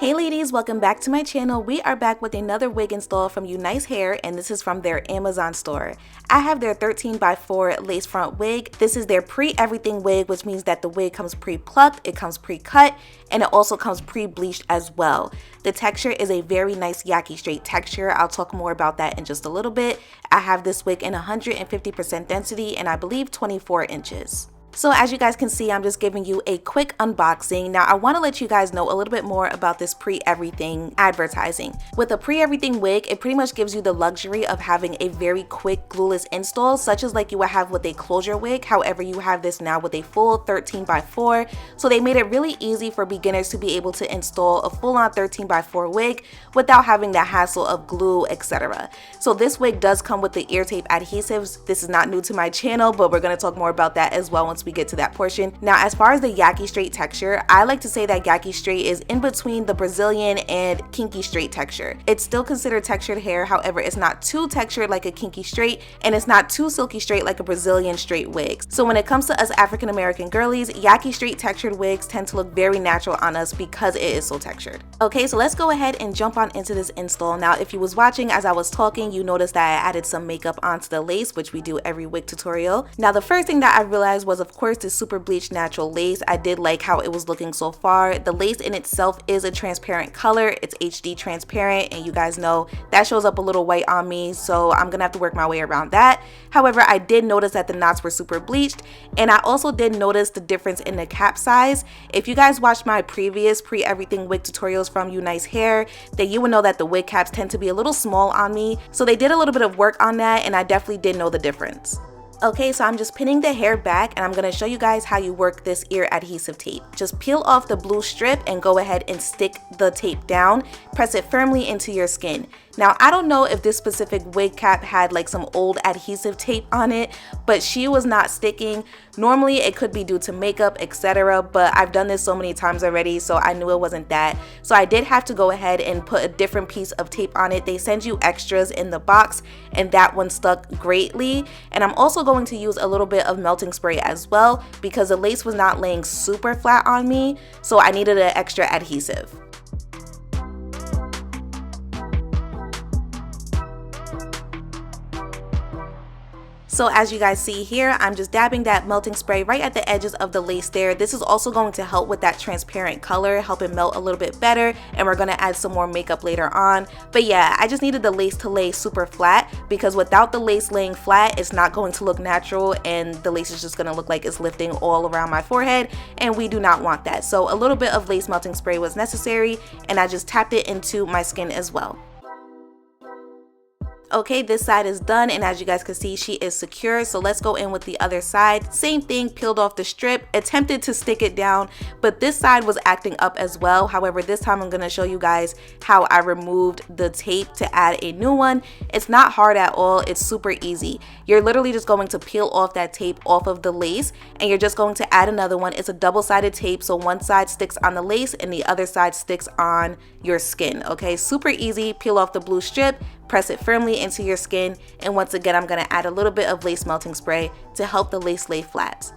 Hey ladies, welcome back to my channel. We are back with another wig install from Unice Hair, and this is from their Amazon store. I have their 13x4 lace front wig. This is their pre-everything wig, which means that the wig comes pre-plucked, it comes pre-cut, and it also comes pre-bleached as well. The texture is a very nice Yaki straight texture. I'll talk more about that in just a little bit. I have this wig in 150% density and I believe 24 inches. So as you guys can see, I'm just giving you a quick unboxing. Now I want to let you guys know a little bit more about this pre-everything advertising. With a pre-everything wig, it pretty much gives you the luxury of having a very quick glueless install, such as like you would have with a closure wig. However, you have this now with a full 13x4. So they made it really easy for beginners to be able to install a full-on 13x4 wig without having the hassle of glue, etc. So this wig does come with the ear tape adhesives. This is not new to my channel, but we're going to talk more about that as well once we get to that portion. Now, as far as the Yaki straight texture, I like to say that Yaki straight is in between the Brazilian and kinky straight texture. It's still considered textured hair, however, it's not too textured like a kinky straight, and it's not too silky straight like a Brazilian straight wig. So when it comes to us African American girlies, Yaki straight textured wigs tend to look very natural on us because it is so textured. Okay, so let's go ahead and jump on into this install. Now, if you was watching as I was talking, you noticed that I added some makeup onto the lace, which we do every wig tutorial. Now, the first thing that I realized was, of course, this super bleached natural lace. I did like how it was looking so far. The lace in itself is a transparent color. It's HD transparent, and you guys know that shows up a little white on me, so I'm gonna have to work my way around that. However, I did notice that the knots were super bleached, and I also did notice the difference in the cap size. If you guys watched my previous pre-everything wig tutorials from Unice Hair, then you would know that the wig caps tend to be a little small on me, so they did a little bit of work on that, and I definitely did know the difference. Okay, so I'm just pinning the hair back, and I'm going to show you guys how you work this ear adhesive tape. Just peel off the blue strip and go ahead and stick the tape down. Press it firmly into your skin. Now, I don't know if this specific wig cap had like some old adhesive tape on it, but she was not sticking. Normally, it could be due to makeup, etc., but I've done this so many times already, so I knew it wasn't that. So I did have to go ahead and put a different piece of tape on it. They send you extras in the box, and that one stuck greatly. And I'm also going to use a little bit of melting spray as well because the lace was not laying super flat on me, so I needed an extra adhesive. So as you guys see here, I'm just dabbing that melting spray right at the edges of the lace there. This is also going to help with that transparent color, help it melt a little bit better, and we're gonna add some more makeup later on. But yeah, I just needed the lace to lay super flat because without the lace laying flat, it's not going to look natural, and the lace is just gonna look like it's lifting all around my forehead, and we do not want that. So a little bit of lace melting spray was necessary, and I just tapped it into my skin as well. Okay, this side is done, and as you guys can see, she is secure. So let's go in with the other side. Same thing, peeled off the strip, attempted to stick it down, but this side was acting up as well. However, this time I'm going to show you guys how I removed the tape to add a new one. It's not hard at all. It's super easy. You're literally just going to peel off that tape off of the lace, and you're just going to add another one. It's a double-sided tape, so one side sticks on the lace and the other side sticks on your skin. Okay, super easy. Peel off the blue strip, press it firmly into your skin, and once again, I'm going to add a little bit of lace melting spray to help the lace lay flat.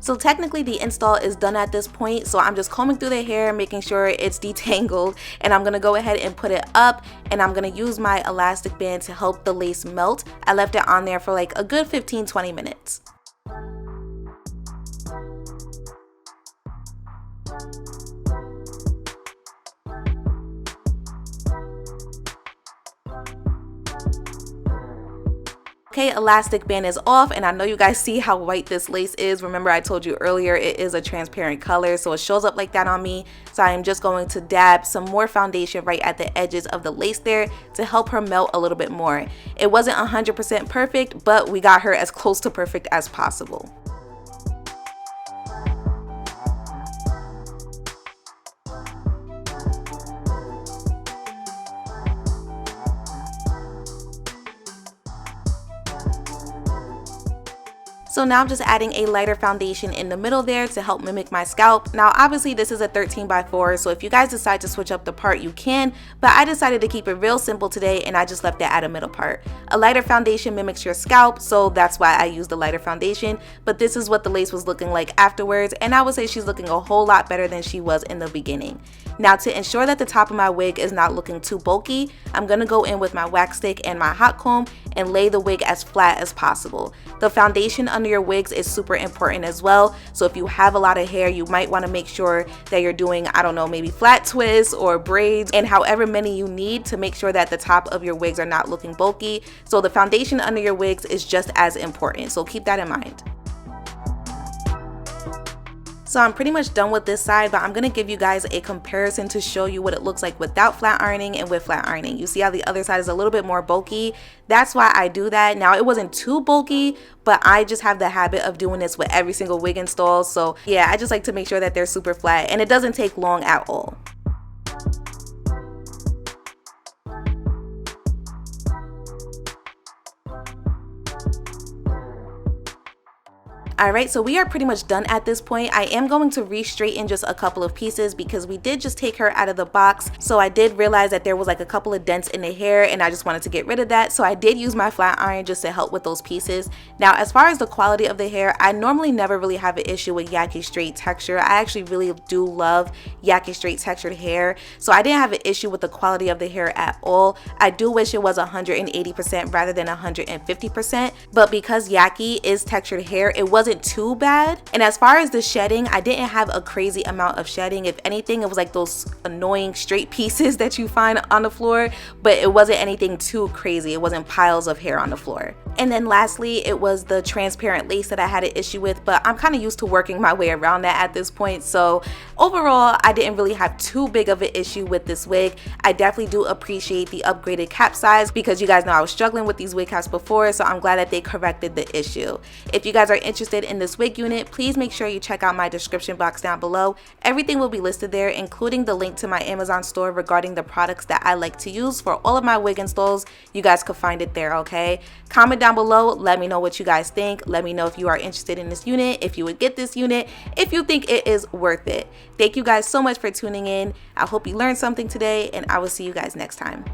So technically the install is done at this point, so I'm just combing through the hair, making sure it's detangled, and I'm gonna go ahead and put it up, and I'm gonna use my elastic band to help the lace melt. I left it on there for like a good 15-20 minutes. Okay, elastic band is off, and I know you guys see how white this lace is. Remember, I told you earlier it is a transparent color, so it shows up like that on me. So I am just going to dab some more foundation right at the edges of the lace there to help her melt a little bit more. It wasn't 100% perfect, but we got her as close to perfect as possible. So now I'm just adding a lighter foundation in the middle there to help mimic my scalp. Now obviously this is a 13x4, so if you guys decide to switch up the part you can, but I decided to keep it real simple today and I just left it at a middle part. A lighter foundation mimics your scalp, so that's why I used the lighter foundation, but this is what the lace was looking like afterwards, and I would say she's looking a whole lot better than she was in the beginning. Now to ensure that the top of my wig is not looking too bulky, I'm going to go in with my wax stick and my hot comb and lay the wig as flat as possible. The foundation under your wigs is super important as well, so if you have a lot of hair, you might want to make sure that you're doing, I don't know, maybe flat twists or braids, and however many you need to make sure that the top of your wigs are not looking bulky. So the foundation under your wigs is just as important, so keep that in mind. So I'm pretty much done with this side, but I'm going to give you guys a comparison to show you what it looks like without flat ironing and with flat ironing. You see how the other side is a little bit more bulky? That's why I do that. Now it wasn't too bulky, but I just have the habit of doing this with every single wig install. So yeah, I just like to make sure that they're super flat, and it doesn't take long at all. Alright, so we are pretty much done at this point. I am going to re-straighten just a couple of pieces because we did just take her out of the box. So I did realize that there was like a couple of dents in the hair and I just wanted to get rid of that. So I did use my flat iron just to help with those pieces. Now, as far as the quality of the hair, I normally never really have an issue with Yaki straight texture. I actually really do love Yaki straight textured hair. So I didn't have an issue with the quality of the hair at all. I do wish it was 180% rather than 150%. But because Yaki is textured hair, it wasn't too bad. And as far as the shedding, I didn't have a crazy amount of shedding. If anything, it was like those annoying straight pieces that you find on the floor, but it wasn't anything too crazy. It wasn't piles of hair on the floor. And then lastly, it was the transparent lace that I had an issue with, but I'm kind of used to working my way around that at this point. So overall, I didn't really have too big of an issue with this wig. I definitely do appreciate the upgraded cap size because you guys know I was struggling with these wig caps before, so I'm glad that they corrected the issue. If you guys are interested in this wig unit, please make sure you check out my description box down below. Everything will be listed there, including the link to my Amazon store regarding the products that I like to use for all of my wig installs. You guys could find it there, okay? Comment down below, let me know what you guys think. Let me know if you are interested in this unit, if you would get this unit, if you think it is worth it. Thank you guys so much for tuning in. I hope you learned something today, and I will see you guys next time.